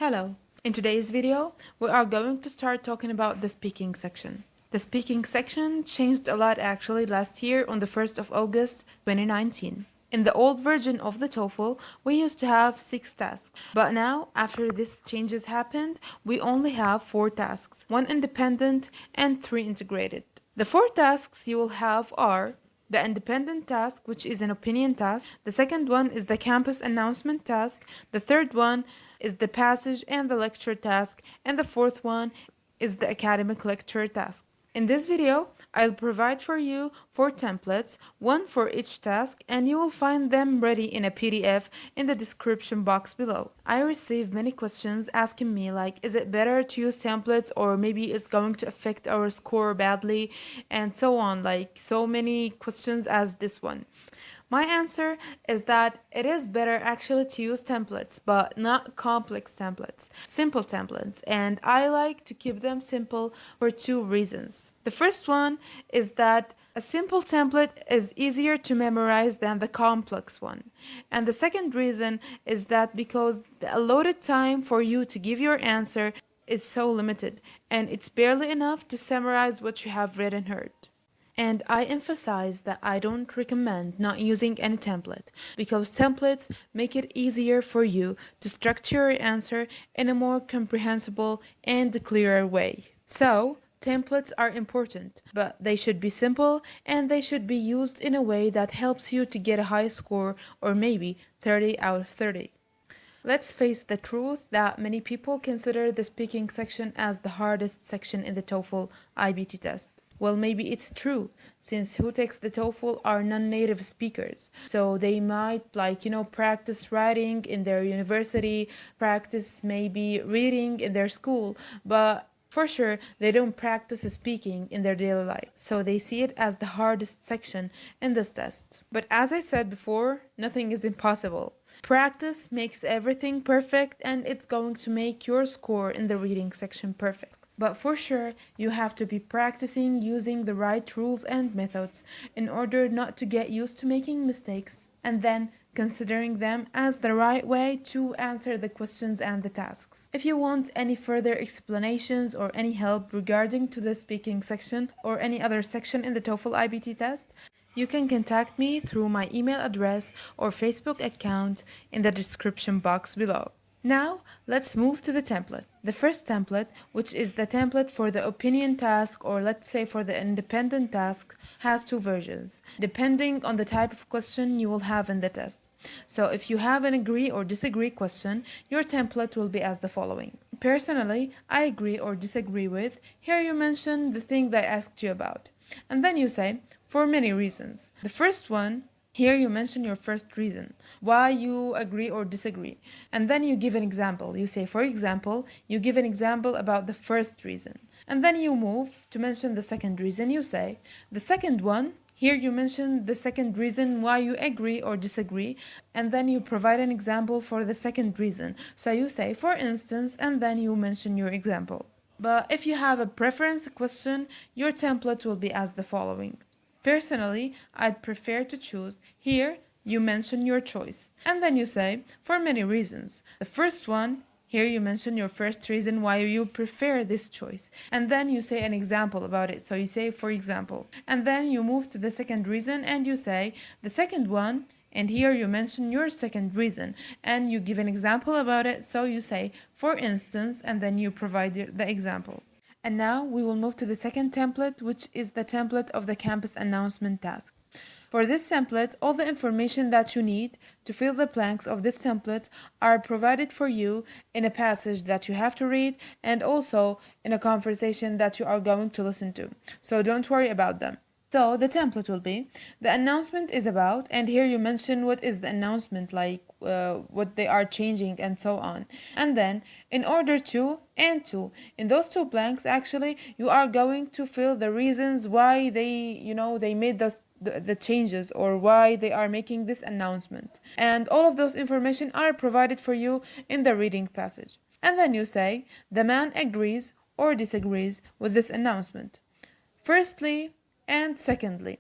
Hello. In today's video, we are going to start talking about the speaking section. The speaking section changed a lot actually last year on the 1st of August 2019. In the old version of the TOEFL, we used to have 6 tasks, but now, after these changes happened, we only have 4 tasks, 1 independent and 3 integrated. The 4 tasks you will have are the independent task, which is an opinion task. The second one is the campus announcement task. The third one is the passage and the lecture task. And the fourth one is the academic lecture task. In this video, I'll provide for you 4 templates, one for each task, and you will find them ready in a PDF in the description box below. I received many questions asking me like, is it better to use templates or maybe it's going to affect our score badly and so on, like so many questions as this one. My answer is that it is better actually to use templates, but not complex templates, simple templates, and I like to keep them simple for 2 reasons. The first one is that a simple template is easier to memorize than the complex one. And the second reason is that because the allotted time for you to give your answer is so limited, and it's barely enough to summarize what you have read and heard. And I emphasize that I don't recommend not using any template because templates make it easier for you to structure your answer in a more comprehensible and clearer way. So, templates are important, but they should be simple and they should be used in a way that helps you to get a high score or maybe 30 out of 30. Let's face the truth that many people consider the speaking section as the hardest section in the TOEFL IBT test. Well, maybe it's true, since who takes the TOEFL are non-native speakers. So they might practice writing in their university, practice maybe reading in their school, but for sure, they don't practice speaking in their daily life. So they see it as the hardest section in this test. But as I said before, nothing is impossible. Practice makes everything perfect and it's going to make your score in the reading section perfect. But for sure, you have to be practicing using the right rules and methods in order not to get used to making mistakes and then considering them as the right way to answer the questions and the tasks. If you want any further explanations or any help regarding to the speaking section or any other section in the TOEFL IBT test, you can contact me through my email address or Facebook account in the description box below. Now, let's move to the template. The first template, which is the template for the opinion task or let's say for the independent task, has 2 versions, depending on the type of question you will have in the test. So if you have an agree or disagree question, your template will be as the following. Personally, I agree or disagree with. Here you mention the thing that I asked you about. And then you say, for many reasons. The first one, here you mention your first reason, why you agree or disagree. And then you give an example. You say, for example, you give an example about the first reason. And then you move to mention the second reason. You say, the second one, here you mention the second reason why you agree or disagree. And then you provide an example for the second reason. So you say, for instance, and then you mention your example. But if you have a preference question, your template will be as the following. Personally, I'd prefer to choose. Here, you mention your choice. And then you say, for many reasons. The first one, here you mention your first reason why you prefer this choice. And then you say an example about it. So you say, for example. And then you move to the second reason and you say, the second one, and here you mention your second reason and you give an example about it. So you say, for instance, and then you provide the example. And now we will move to the second template, which is the template of the campus announcement task. For this template, all the information that you need to fill the blanks of this template are provided for you in a passage that you have to read and also in a conversation that you are going to listen to. So don't worry about them. So the template will be, the announcement is about, and here you mention what is the announcement, like what they are changing and so on. And then, in order to, and to, in those 2 blanks, actually, you are going to fill the reasons why they made the changes or why they are making this announcement. And all of those information are provided for you in the reading passage. And then you say, the man agrees or disagrees with this announcement. Firstly, and secondly.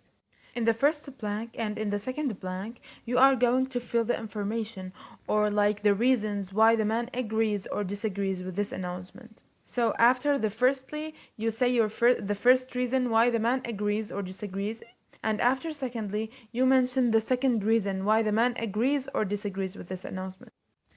In the first blank and in the second blank, you are going to fill the information or like the reasons why the man agrees or disagrees with this announcement. So after the firstly, you say the first reason why the man agrees or disagrees, and after secondly, you mention the second reason why the man agrees or disagrees with this announcement.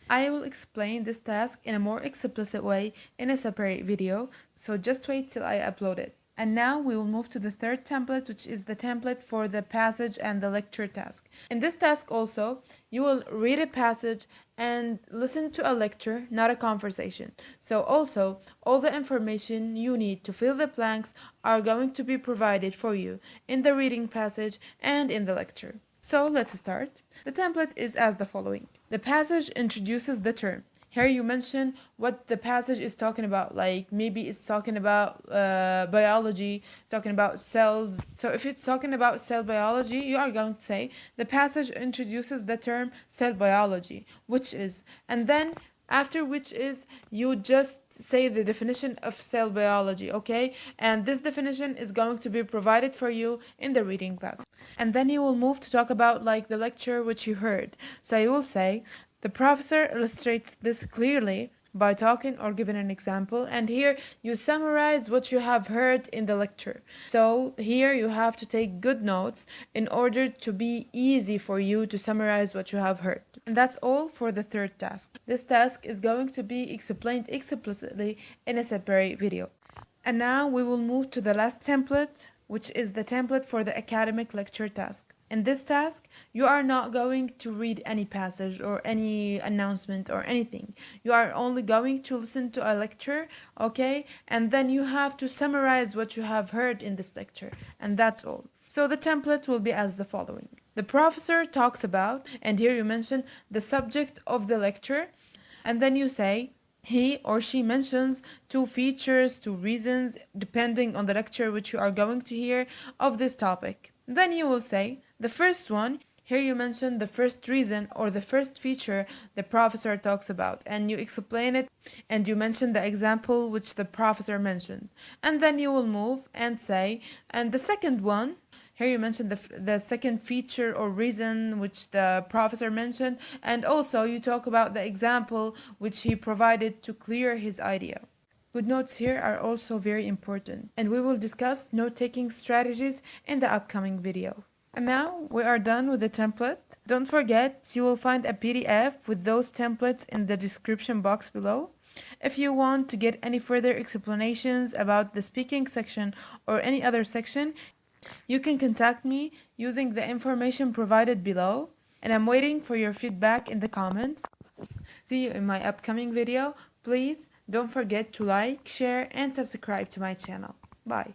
I will explain this task in a more explicit way in a separate video, so just wait till I upload it. And now we will move to the third template, which is the template for the passage and the lecture task. In this task also, you will read a passage and listen to a lecture, not a conversation. So also, all the information you need to fill the blanks are going to be provided for you in the reading passage and in the lecture. So let's start. The template is as the following. The passage introduces the term. Here you mention what the passage is talking about, like maybe it's talking about biology, talking about cells. So if it's talking about cell biology, you are going to say the passage introduces the term cell biology, which is, and then after which is you just say the definition of cell biology, okay? And this definition is going to be provided for you in the reading passage. And then you will move to talk about like the lecture which you heard. So you will say the professor illustrates this clearly by talking or giving an example, and here you summarize what you have heard in the lecture. So here you have to take good notes in order to be easy for you to summarize what you have heard. And that's all for the third task. This task is going to be explained explicitly in a separate video. And now we will move to the last template, which is the template for the academic lecture task. In this task, you are not going to read any passage or any announcement or anything. You are only going to listen to a lecture, okay? And then you have to summarize what you have heard in this lecture, and that's all. So the template will be as the following. The professor talks about, and here you mention the subject of the lecture, and then you say, he or she mentions two features, two reasons, depending on the lecture which you are going to hear of this topic. Then you will say, the first one, here you mention the first reason or the first feature the professor talks about, and you explain it and you mention the example which the professor mentioned. And then you will move and say, and the second one, here you mention the second feature or reason which the professor mentioned, and also you talk about the example which he provided to clear his idea. Good notes here are also very important, and we will discuss note-taking strategies in the upcoming video. And now we are done with the template. Don't forget, you will find a PDF with those templates in the description box below. If you want to get any further explanations about the speaking section or any other section, you can contact me using the information provided below, and I'm waiting for your feedback in the comments. See you in my upcoming video. Please don't forget to like, share, and subscribe to my channel. Bye.